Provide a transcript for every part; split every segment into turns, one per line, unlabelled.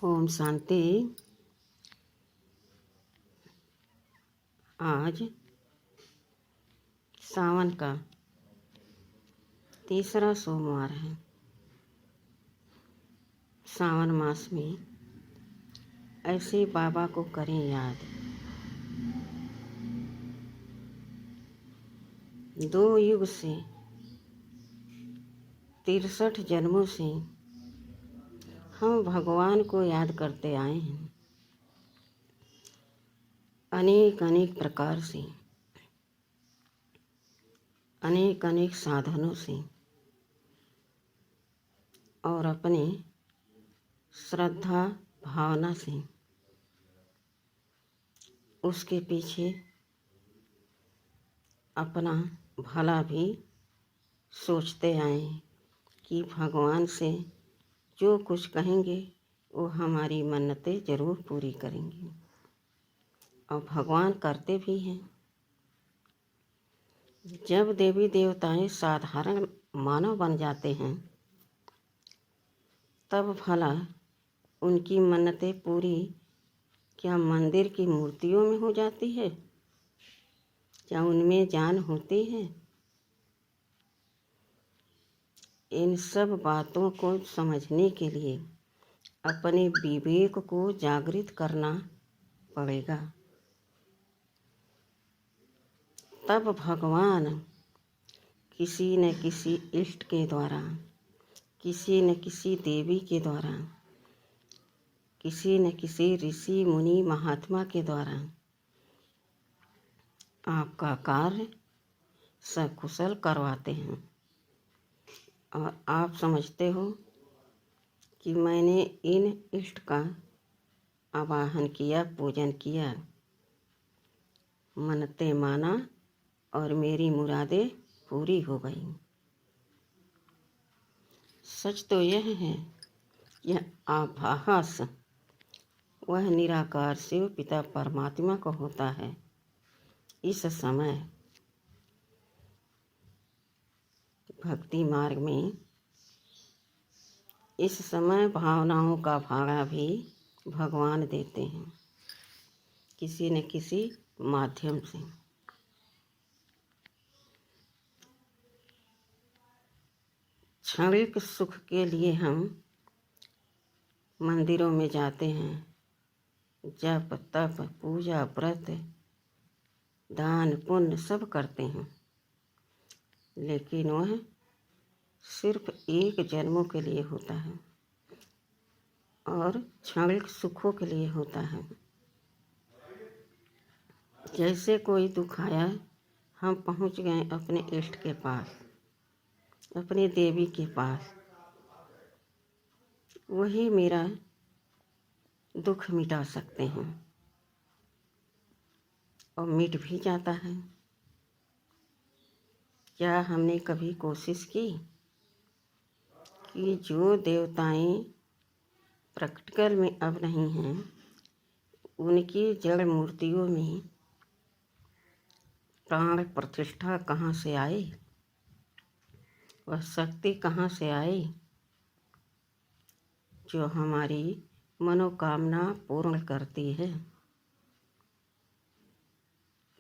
ओम शांति। आज सावन का तीसरा सोमवार है। सावन मास में ऐसे बाबा को करें याद। 2 युग से 63 जन्मों से हम भगवान को याद करते आए हैं, अनेक अनेक प्रकार से, अनेक अनेक साधनों से, और अपने श्रद्धा भावना से उसके पीछे अपना भला भी सोचते आए कि भगवान से जो कुछ कहेंगे वो हमारी मन्नतें ज़रूर पूरी करेंगे, और भगवान करते भी हैं। जब देवी देवताएं साधारण मानव बन जाते हैं तब भला उनकी मन्नतें पूरी क्या मंदिर की मूर्तियों में हो जाती है? क्या उनमें जान होती है? इन सब बातों को समझने के लिए अपने विवेक को जागृत करना पड़ेगा। तब भगवान किसी न किसी इष्ट के द्वारा, किसी न किसी देवी के द्वारा, किसी न किसी ऋषि मुनि महात्मा के द्वारा आपका कार्य सकुशल करवाते हैं। और आप समझते हो कि मैंने इन इष्ट का आवाहन किया, पूजन किया, मन्नतें माना और मेरी मुरादें पूरी हो गई। सच तो यह है, यह आभास वह निराकार शिव पिता परमात्मा को होता है। इस समय भक्ति मार्ग में इस समय भावनाओं का भाड़ा भी भगवान देते हैं, किसी न किसी माध्यम से। क्षणिक सुख के लिए हम मंदिरों में जाते हैं, जप तप पूजा व्रत दान पुण्य सब करते हैं, लेकिन वह सिर्फ एक जन्मों के लिए होता है और क्षणिक सुखों के लिए होता है। जैसे कोई दुख आया, हम पहुंच गए अपने इष्ट के पास, अपने देवी के पास, वही मेरा दुख मिटा सकते हैं, और मिट भी जाता है। क्या हमने कभी कोशिश की कि जो देवताएं प्रैक्टिकल में अब नहीं हैं, उनकी जड़ मूर्तियों में प्राण प्रतिष्ठा कहाँ से आई? वह शक्ति कहाँ से आई जो हमारी मनोकामना पूर्ण करती है?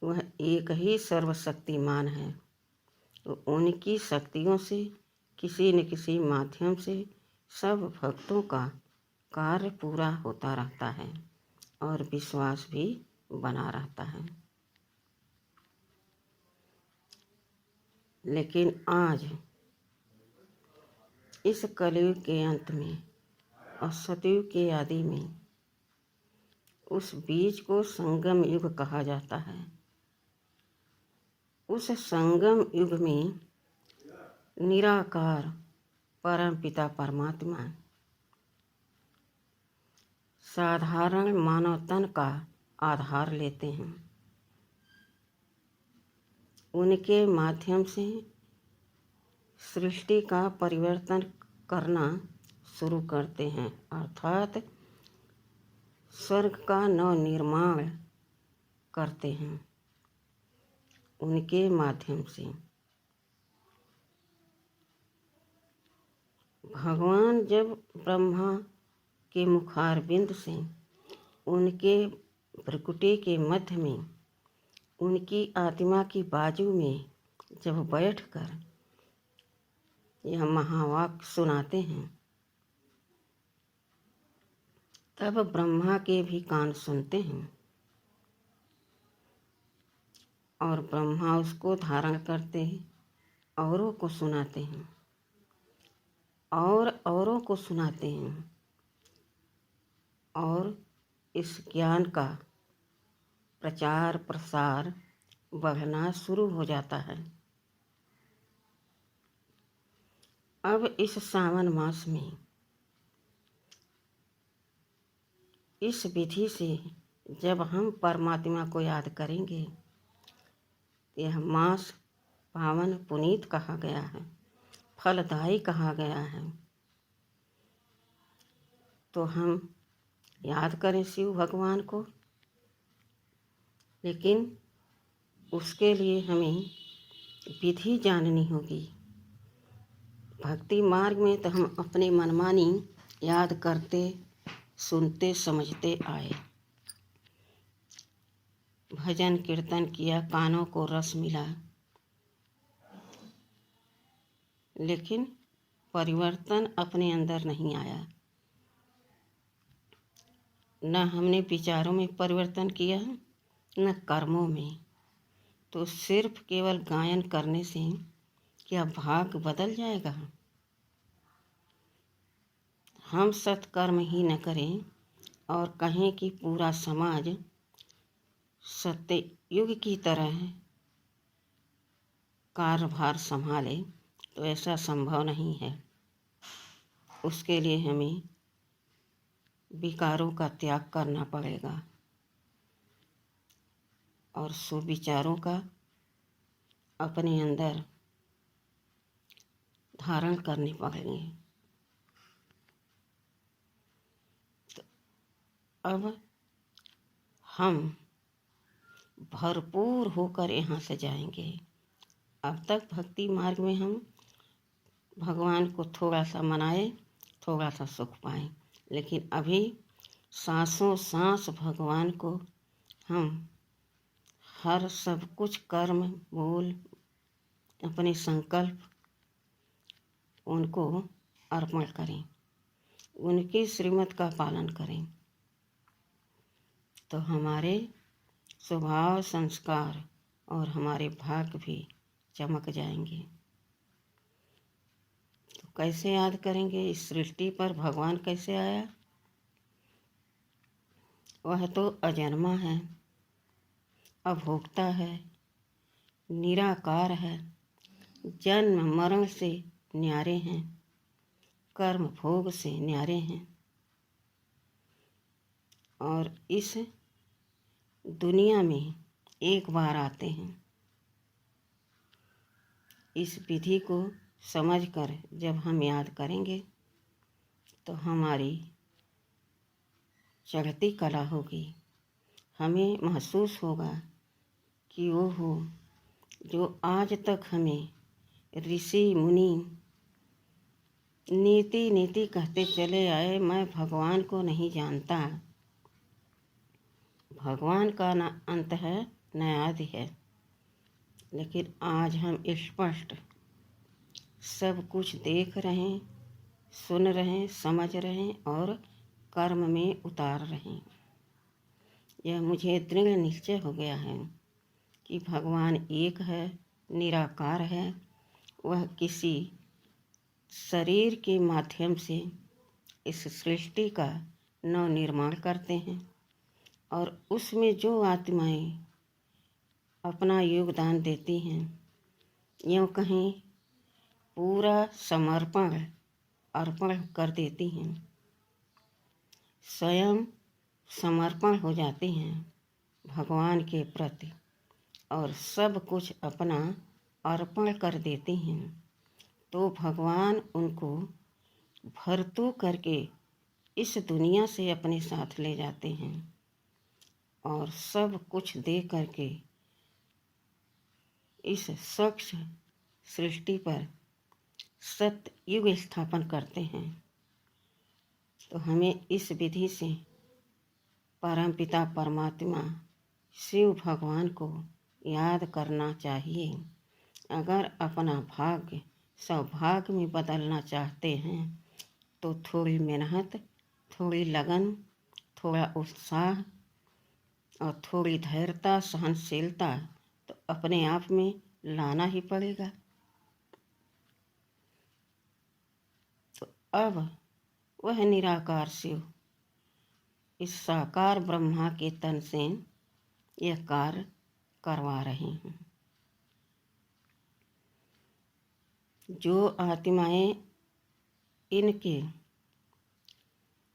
वह एक ही सर्वशक्तिमान है। तो उनकी शक्तियों से किसी न किसी माध्यम से सब भक्तों का कार्य पूरा होता रहता है और विश्वास भी बना रहता है। लेकिन आज इस कलयुग के अंत में और सतयुग के आदि में उस बीज को संगम युग कहा जाता है। उस संगम युग में निराकार परम पिता परमात्मा साधारण मानव तन का आधार लेते हैं। उनके माध्यम से सृष्टि का परिवर्तन करना शुरू करते हैं, अर्थात स्वर्ग का नवनिर्माण करते हैं उनके माध्यम से। भगवान जब ब्रह्मा के मुखार बिंद से, उनके भ्रुकुटी के मध्य में, उनकी आत्मा की बाजू में जब बैठकर यह महावाक्य सुनाते हैं, तब ब्रह्मा के भी कान सुनते हैं और ब्रह्मा उसको धारण करते हैं, औरों को सुनाते हैं और औरों को सुनाते हैं, और इस ज्ञान का प्रचार प्रसार बढ़ना शुरू हो जाता है। अब इस सावन मास में इस विधि से जब हम परमात्मा को याद करेंगे, यह मास पावन पुनीत कहा गया है, फलदायी कहा गया है, तो हम याद करें शिव भगवान को। लेकिन उसके लिए हमें विधि जाननी होगी। भक्ति मार्ग में तो हम अपने मनमानी याद करते, सुनते, समझते आए, भजन कीर्तन किया, कानों को रस मिला, लेकिन परिवर्तन अपने अंदर नहीं आया। न हमने विचारों में परिवर्तन किया, न कर्मों में। तो सिर्फ केवल गायन करने से क्या भाग्य बदल जाएगा? हम सत्कर्म ही न करें और कहें कि पूरा समाज सत्ययुग की तरह कार्यभार संभाले, तो ऐसा संभव नहीं है। उसके लिए हमें विकारों का त्याग करना पड़ेगा और सुविचारों का अपने अंदर धारण करने पड़ेंगे। तो अब हम भरपूर होकर यहाँ से जाएंगे। अब तक भक्ति मार्ग में हम भगवान को थोड़ा सा मनाए, थोड़ा सा सुख पाएं, लेकिन अभी सांसों सांस भगवान को हम हर सब कुछ कर्म, बोल, अपने संकल्प उनको अर्पण करें, उनकी श्रीमत का पालन करें, तो हमारे स्वभाव, संस्कार और हमारे भाग्य भी चमक जाएंगे। तो कैसे याद करेंगे? इस सृष्टि पर भगवान कैसे आया? वह तो अजन्मा है, अभोक्ता है, निराकार है, जन्म मरण से न्यारे हैं, कर्म भोग से न्यारे हैं, और इस दुनिया में एक बार आते हैं। इस विधि को समझकर जब हम याद करेंगे, तो हमारी चढ़ती कला होगी। हमें महसूस होगा कि वो हो जो आज तक हमें ऋषि मुनि नीति नीति कहते चले आए, मैं भगवान को नहीं जानता। भगवान का न अंत है न आदि है, लेकिन आज हम स्पष्ट सब कुछ देख रहे हैं, सुन रहे हैं, समझ रहे हैं और कर्म में उतार रहे हैं। यह मुझे दृढ़ निश्चय हो गया है कि भगवान एक है, निराकार है। वह किसी शरीर के माध्यम से इस सृष्टि का नव निर्माण करते हैं, और उसमें जो आत्माएं अपना योगदान देती हैं, यूँ कहीं पूरा समर्पण अर्पण कर देती हैं, स्वयं समर्पण हो जाती हैं भगवान के प्रति और सब कुछ अपना अर्पण कर देती हैं, तो भगवान उनको भरतू करके इस दुनिया से अपने साथ ले जाते हैं और सब कुछ दे करके इस स्वच्छ सृष्टि पर सत्य युग स्थापन करते हैं। तो हमें इस विधि से परमपिता परमात्मा शिव भगवान को याद करना चाहिए। अगर अपना भाग्य सौभाग्य में बदलना चाहते हैं तो थोड़ी मेहनत, थोड़ी लगन, थोड़ा उत्साह और थोड़ी धैर्यता, सहनशीलता तो अपने आप में लाना ही पड़ेगा। तो अब वह निराकार शिव इस साकार ब्रह्मा के तन से यह कार्य करवा रहे हैं। जो आत्माएं इनके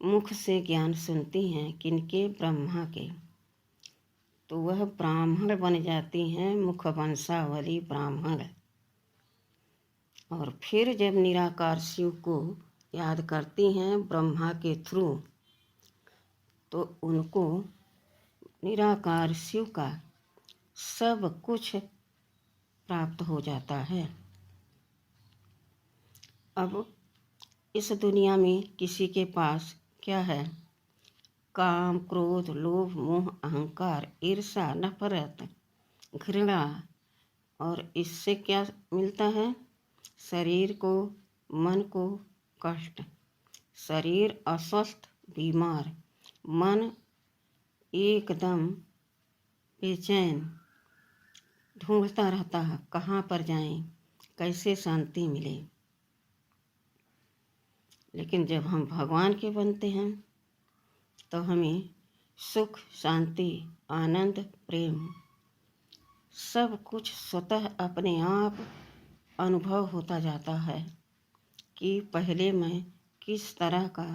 मुख से ज्ञान सुनती हैं, किनके? ब्रह्मा के, तो वह ब्राह्मण बन जाती हैं, मुखवंशावली ब्राह्मण। और फिर जब निराकार शिव को याद करती हैं ब्रह्मा के थ्रू, तो उनको निराकार शिव का सब कुछ प्राप्त हो जाता है। अब इस दुनिया में किसी के पास क्या है? काम, क्रोध, लोभ, मोह, अहंकार, ईर्ष्या, नफरत, घृणा। और इससे क्या मिलता है? शरीर को, मन को कष्ट, शरीर अस्वस्थ, बीमार, मन एकदम बेचैन, ढूंढता रहता है कहाँ पर जाएं, कैसे शांति मिले। लेकिन जब हम भगवान के बनते हैं तो हमें सुख, शांति, आनंद, प्रेम सब कुछ स्वतः अपने आप अनुभव होता जाता है कि पहले मैं किस तरह का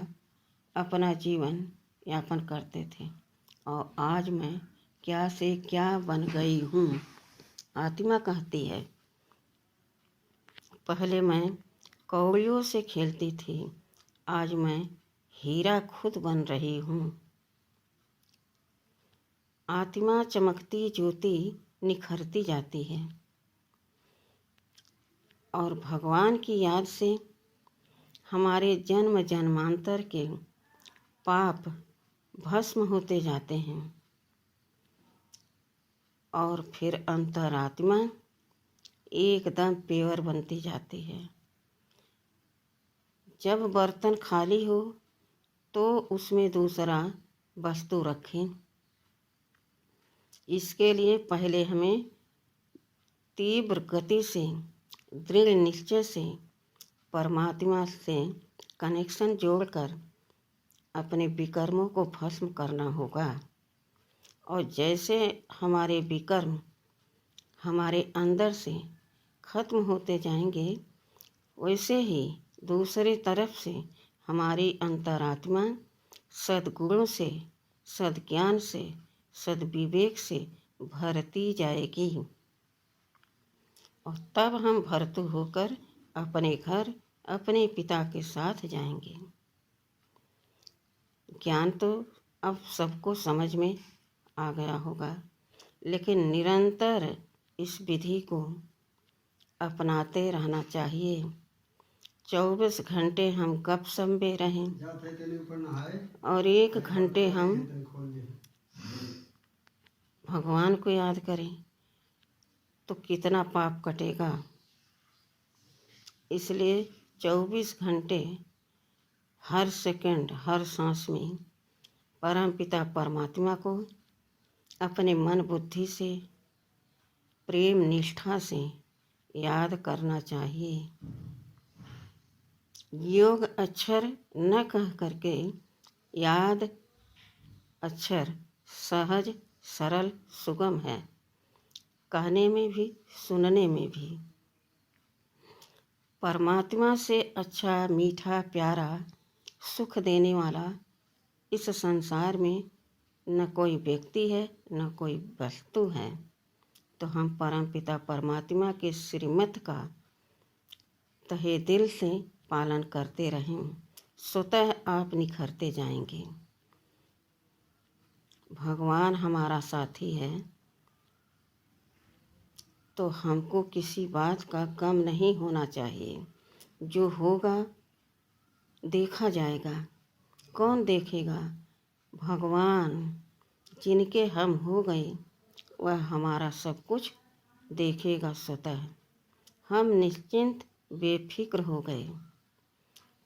अपना जीवन यापन करते थे और आज मैं क्या से क्या बन गई हूँ। आत्मा कहती है, पहले मैं कौड़ियों से खेलती थी, आज मैं हीरा खुद बन रही हूँ। आत्मा चमकती ज्योति निखरती जाती है और भगवान की याद से हमारे जन्म जन्मांतर के पाप भस्म होते जाते हैं और फिर अंतरात्मा एकदम प्योर बनती जाती है। जब बर्तन खाली हो तो उसमें दूसरा वस्तु रखें। इसके लिए पहले हमें तीव्र गति से, दृढ़ निश्चय से परमात्मा से कनेक्शन जोड़कर अपने विकर्मों को भस्म करना होगा। और जैसे हमारे विकर्म हमारे अंदर से खत्म होते जाएंगे, वैसे ही दूसरी तरफ से हमारी अंतरात्मा सद्गुणों से, सद्ज्ञान से, सद्विवेक से भरती जाएगी और तब हम भरतु होकर अपने घर अपने पिता के साथ जाएंगे। ज्ञान तो अब सबको समझ में आ गया होगा, लेकिन निरंतर इस विधि को अपनाते रहना चाहिए। 24 घंटे हम गपशप में रहें और 1 घंटे हम भगवान को याद करें तो कितना पाप कटेगा। इसलिए 24 घंटे हर सेकंड, हर सांस में परमपिता परमात्मा को अपने मन बुद्धि से, प्रेम निष्ठा से याद करना चाहिए। योग अक्षर न कह करके याद अक्षर सहज, सरल, सुगम है, कहने में भी सुनने में भी। परमात्मा से अच्छा, मीठा, प्यारा, सुख देने वाला इस संसार में न कोई व्यक्ति है, न कोई वस्तु है। तो हम परमपिता परमात्मा के श्रीमत का तहे दिल से पालन करते रहें, स्वतः आप निखरते जाएंगे। भगवान हमारा साथी है तो हमको किसी बात का गम नहीं होना चाहिए। जो होगा देखा जाएगा, कौन देखेगा? भगवान जिनके हम हो गए वह हमारा सब कुछ देखेगा स्वतः। हम निश्चिंत बेफिक्र हो गए,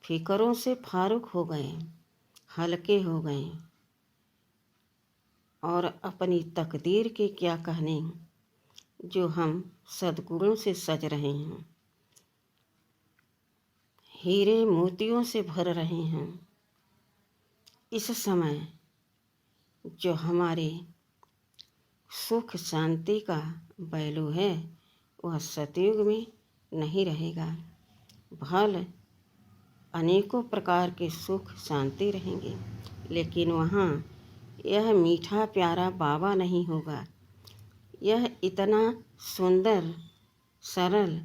फिक्रों से फारुक हो गए, हल्के हो गए और अपनी तकदीर के क्या कहने, जो हम सद्गुणों से सज रहे हैं, हीरे मोतियों से भर रहे हैं। इस समय जो हमारे सुख शांति का पहलू है वह सतयुग में नहीं रहेगा। भले अनेकों प्रकार के सुख शांति रहेंगे, लेकिन वहाँ यह मीठा प्यारा बाबा नहीं होगा। यह इतना सुंदर सरल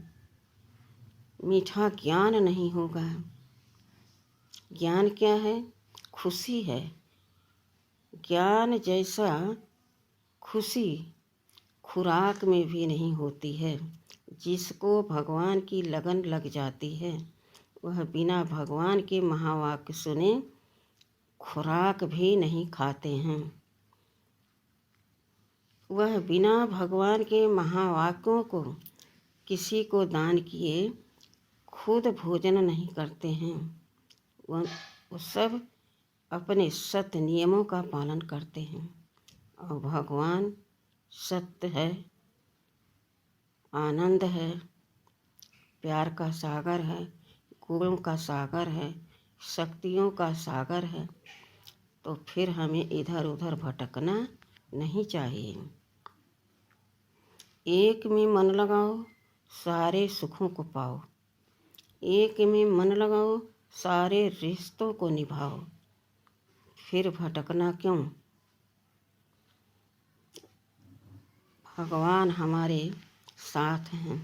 मीठा ज्ञान नहीं होगा। ज्ञान क्या है? खुशी है। ज्ञान जैसा खुशी खुराक में भी नहीं होती है। जिसको भगवान की लगन लग जाती है वह बिना भगवान के महावाक्य सुने खुराक भी नहीं खाते हैं। वह बिना भगवान के महावाक्यों को किसी को दान किए खुद भोजन नहीं करते हैं। वह सब अपने सत्य नियमों का पालन करते हैं। और भगवान सत्य है, आनंद है, प्यार का सागर है, गुणों का सागर है, शक्तियों का सागर है। तो फिर हमें इधर उधर भटकना नहीं चाहिए। एक में मन लगाओ, सारे सुखों को पाओ। एक में मन लगाओ, सारे रिश्तों को निभाओ। फिर भटकना क्यों? भगवान हमारे साथ हैं,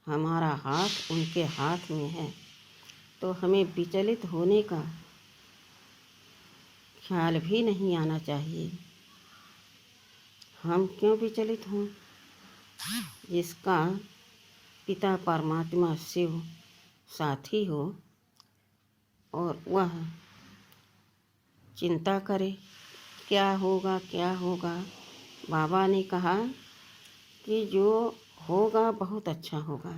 हमारा हाथ उनके हाथ में है। तो हमें विचलित होने का ख्याल भी नहीं आना चाहिए। हम क्यों विचलित हों? जिसका पिता परमात्मा शिव साथी हो और वह चिंता करे क्या होगा क्या होगा। बाबा ने कहा कि जो होगा बहुत अच्छा होगा,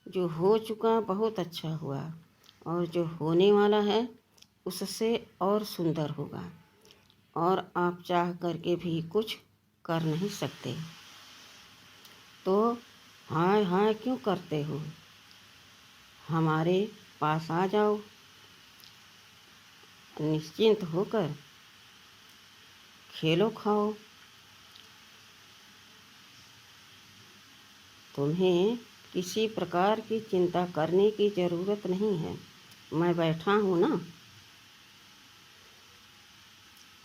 जो हो चुका बहुत अच्छा हुआ, और जो होने वाला है उससे और सुंदर होगा। और आप चाह करके भी कुछ कर नहीं सकते। तो हाय हाय क्यों करते हो? हमारे पास आ जाओ, निश्चिंत होकर खेलो खाओ। तुम्हें किसी प्रकार की चिंता करने की ज़रूरत नहीं है। मैं बैठा हूँ ना।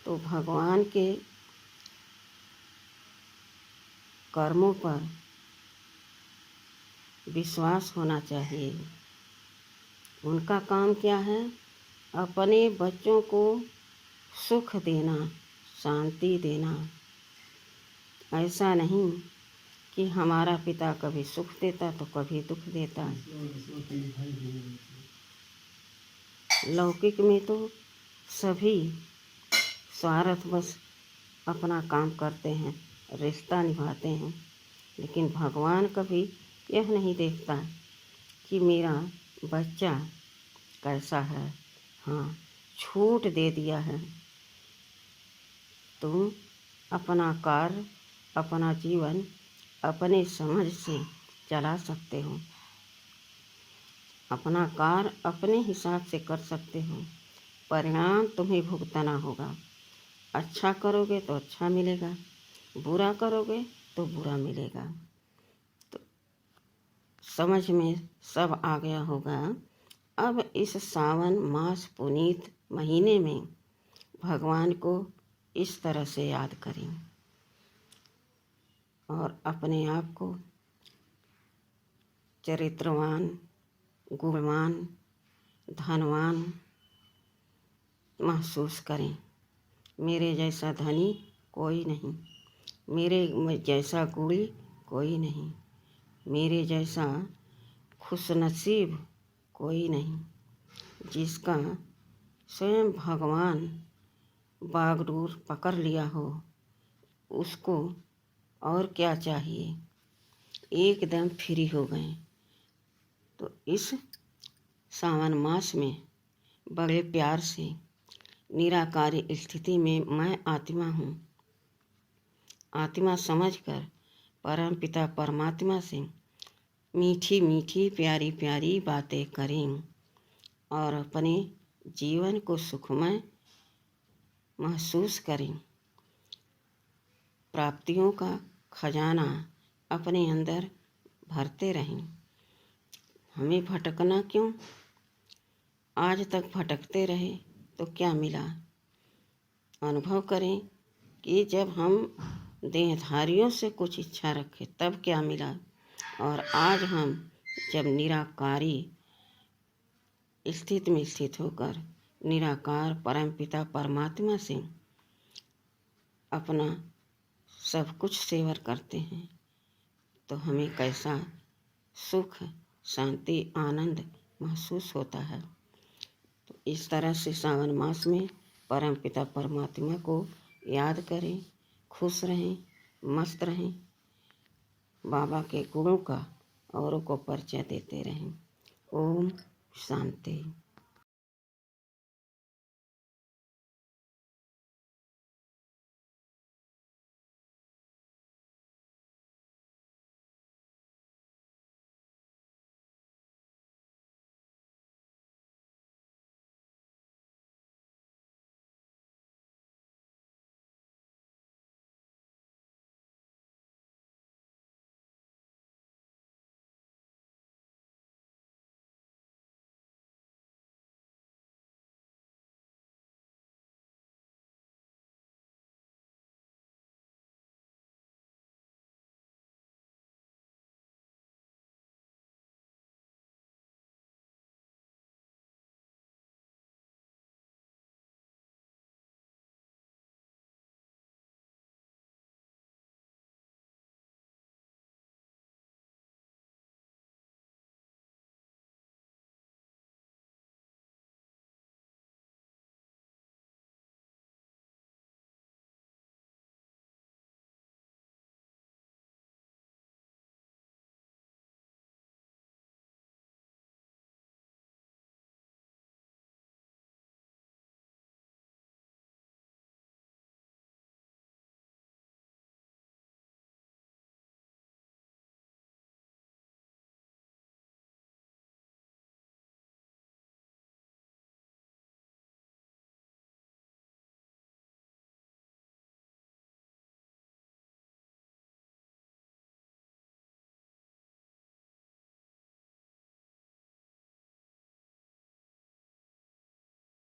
तो भगवान के कर्मों पर विश्वास होना चाहिए। उनका काम क्या है? अपने बच्चों को सुख देना, शांति देना। ऐसा नहीं कि हमारा पिता कभी सुख देता तो कभी दुख देता। लौकिक में तो सभी स्वार्थवश अपना काम करते हैं, रिश्ता निभाते हैं, लेकिन भगवान कभी यह नहीं देखता कि मेरा बच्चा कैसा है। हाँ, छूट दे दिया है। तुम अपना कार्य, अपना जीवन अपने समझ से चला सकते हो। अपना कार्य अपने हिसाब से कर सकते हो। परिणाम तुम्हें भुगतना होगा। अच्छा करोगे तो अच्छा मिलेगा, बुरा करोगे तो बुरा मिलेगा। तो समझ में सब आ गया होगा। अब इस सावन मास पुनीत महीने में भगवान को इस तरह से याद करें और अपने आप को चरित्रवान, गुणवान, धनवान महसूस करें। मेरे जैसा धनी कोई नहीं, मेरे जैसा गुणी कोई नहीं, मेरे जैसा खुशनसीब कोई नहीं, जिसका स्वयं भगवान बागडोर पकड़ लिया हो, उसको और क्या चाहिए, एकदम फ्री हो गए। तो इस सावन मास में बड़े प्यार से निराकारी स्थिति में मैं आत्मा हूँ, आत्मा समझकर परम पिता परमात्मा से मीठी मीठी प्यारी प्यारी बातें करें और अपने जीवन को सुखमय महसूस करें। प्राप्तियों का खजाना अपने अंदर भरते रहें। हमें भटकना क्यों? आज तक भटकते रहे तो क्या मिला? अनुभव करें कि जब हम देहधारियों से कुछ इच्छा रखें तब क्या मिला, और आज हम जब निराकारी स्थिति में स्थित होकर निराकार परमपिता परमात्मा से अपना सब कुछ सेवन करते हैं तो हमें कैसा सुख, शांति, आनंद महसूस होता है। तो इस तरह से सावन मास में परमपिता परमात्मा को याद करें, खुश रहें, मस्त रहें, बाबा के गुणों का औरों को परिचय देते रहें। ओम शांति।